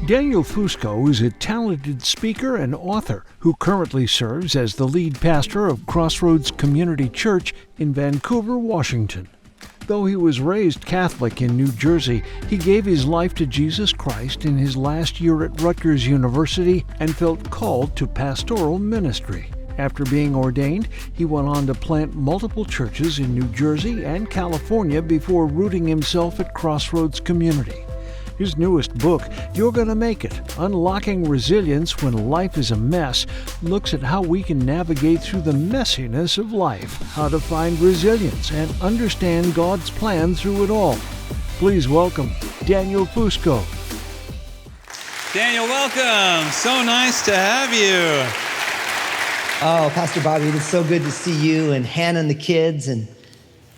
Daniel Fusco is a talented speaker and author who currently serves as the lead pastor of Crossroads Community Church in Vancouver, Washington. Though he was raised Catholic in New Jersey, he gave his life to Jesus Christ in his last year at Rutgers University and felt called to pastoral ministry. After being ordained, he went on to plant multiple churches in New Jersey and California before rooting himself at Crossroads Community. His newest book, You're Gonna Make It, Unlocking Resilience When Life is a Mess, looks at how we can navigate through the messiness of life, how to find resilience and understand God's plan through it all. Please welcome Daniel Fusco. Daniel, welcome. So nice to have you. Oh, Pastor Bobby, it's so good to see you and Hannah and the kids and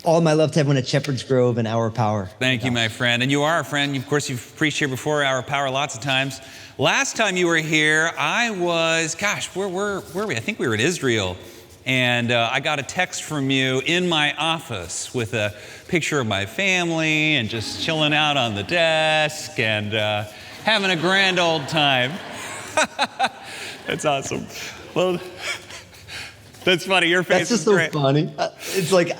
all my love to everyone at Shepherd's Grove and Our Power. Thank you, my friend. And you are a friend. Of course, you've preached here before, Our Power, lots of times. Last time you were here, I was, where were we? I think we were in Israel. And I got a text from you in my office with a picture of my family and just chilling out on the desk and having a grand old time. That's awesome. Well, that's funny. Your face is great. That's just so funny. It's like,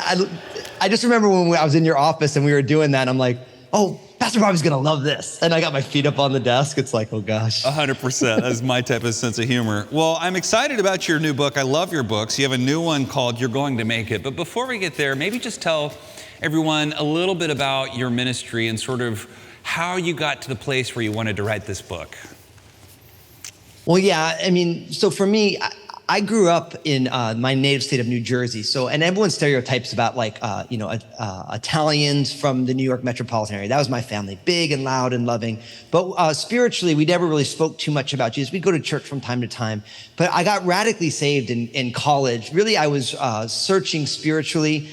I just remember when I was in your office and we were doing that, I'm like, oh, Pastor Bobby's gonna love this. And I got my feet up on the desk. It's like, oh gosh. 100%. That's my type of sense of humor. Well, I'm excited about your new book. I love your books. You have a new one called You're Going to Make It. But before we get there, maybe just tell everyone a little bit about your ministry and sort of how you got to the place where you wanted to write this book. Well, yeah, I mean, so for me, I grew up in my native state of New Jersey. And everyone stereotypes about Italians from the New York metropolitan area. That was my family, big and loud and loving. But spiritually, we never really spoke too much about Jesus. We'd go to church from time to time. But I got radically saved in college. Really, I was searching spiritually.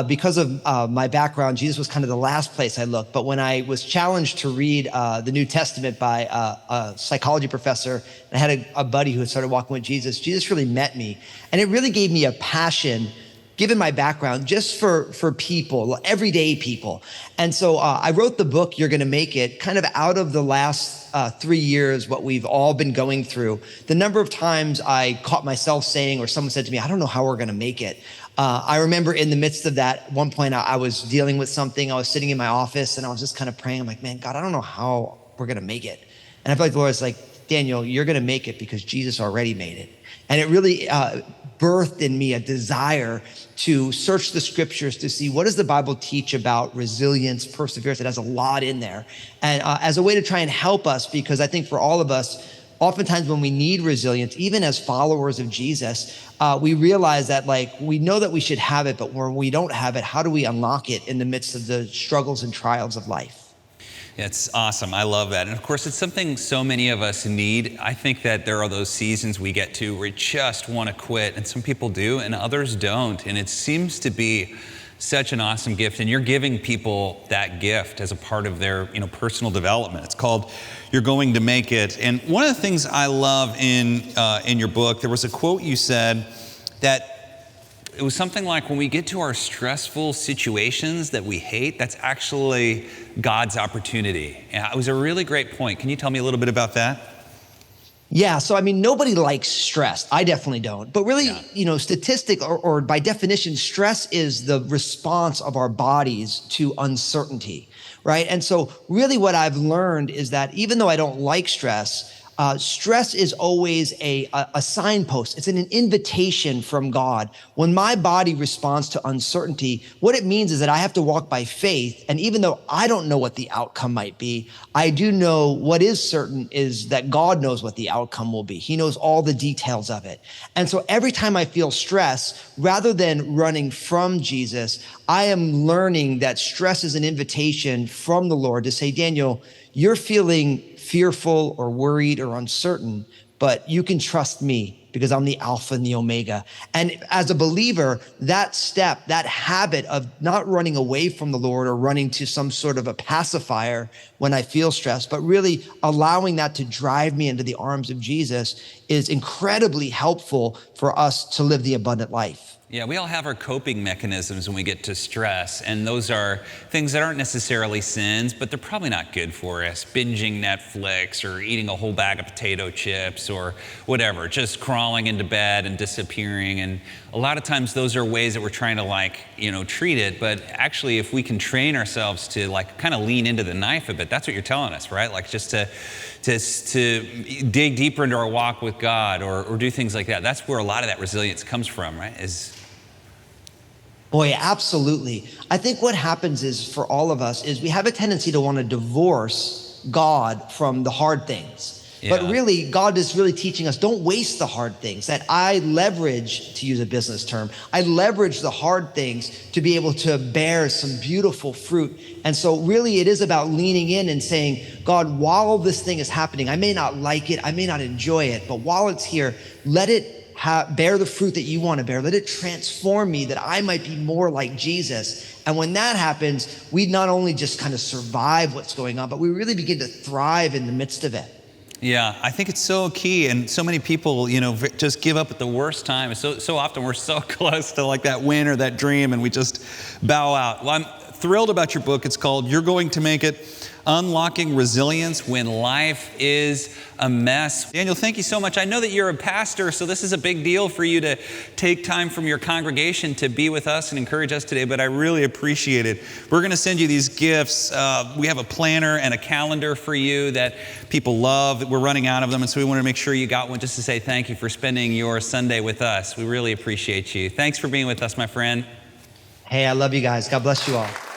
Because of my background, Jesus was kind of the last place I looked. But when I was challenged to read the New Testament by a psychology professor, and I had a buddy who had started walking with Jesus, Jesus really met me. And it really gave me a passion, given my background, just for people, everyday people. And so I wrote the book, You're Gonna Make It, kind of out of the last 3 years, what we've all been going through. The number of times I caught myself saying, or someone said to me, I don't know how we're gonna make it. I remember in the midst of that, at one point I was dealing with something. I was sitting in my office and I was just kind of praying. I'm like, man, God, I don't know how we're going to make it. And I feel like the Lord's like, Daniel, you're going to make it because Jesus already made it. And it really birthed in me a desire to search the scriptures to see what does the Bible teach about resilience, perseverance. It has a lot in there. And as a way to try and help us, because I think for all of us, oftentimes when we need resilience, even as followers of Jesus, we realize that we know that we should have it, but when we don't have it, how do we unlock it in the midst of the struggles and trials of life? It's awesome. I love that. And of course, it's something so many of us need. I think that there are those seasons we get to where we just want to quit, and some people do and others don't. And it seems to be such an awesome gift, and you're giving people that gift as a part of their personal development. It's called You're Going to Make It. And one of the things I love in your book, there was a quote you said that it was something like, when we get to our stressful situations that we hate, that's actually God's opportunity. And it was a really great point. Can you tell me a little bit about that? Yeah, so I mean, nobody likes stress. I definitely don't. But really, statistic or by definition, stress is the response of our bodies to uncertainty, right? And so really what I've learned is that even though I don't like stress, stress is always a signpost. It's an invitation from God. When my body responds to uncertainty, what it means is that I have to walk by faith. And even though I don't know what the outcome might be, I do know what is certain is that God knows what the outcome will be. He knows all the details of it. And so every time I feel stress, rather than running from Jesus, I am learning that stress is an invitation from the Lord to say, Daniel, you're feeling fearful or worried or uncertain, but you can trust me because I'm the Alpha and the Omega. And as a believer, that step, that habit of not running away from the Lord or running to some sort of a pacifier when I feel stressed, but really allowing that to drive me into the arms of Jesus is incredibly helpful for us to live the abundant life. Yeah, we all have our coping mechanisms when we get to stress, and those are things that aren't necessarily sins, but they're probably not good for us. Binging Netflix or eating a whole bag of potato chips or whatever, just crawling into bed and disappearing. And a lot of times those are ways that we're trying to treat it, but actually if we can train ourselves to kind of lean into the knife a bit, that's what you're telling us, right? Like just to dig deeper into our walk with God or do things like that. That's where a lot of that resilience comes from, right? Boy, absolutely. I think what happens is for all of us is we have a tendency to want to divorce God from the hard things. Yeah. But really, God is really teaching us, don't waste the hard things. That I leverage, to use a business term, I leverage the hard things to be able to bear some beautiful fruit. And so really it is about leaning in and saying, God, while this thing is happening, I may not like it, I may not enjoy it, but while it's here, let it bear the fruit that you want to bear. Let it transform me that I might be more like Jesus. And when that happens, we not only just kind of survive what's going on, but we really begin to thrive in the midst of it. Yeah, I think it's so key. And so many people, just give up at the worst time. So often we're so close to that win or that dream and we just bow out. Well, I'm thrilled about your book. It's called You're Going to Make It: Unlocking Resilience When Life is a Mess. Daniel, thank you so much. I know that you're a pastor, so this is a big deal for you to take time from your congregation to be with us and encourage us today, but I really appreciate it. We're going to send you these gifts. We have a planner and a calendar for you that people love. We're running out of them, and so we want to make sure you got one just to say thank you for spending your Sunday with us. We really appreciate you. Thanks for being with us, my friend. Hey, I love you guys. God bless you all.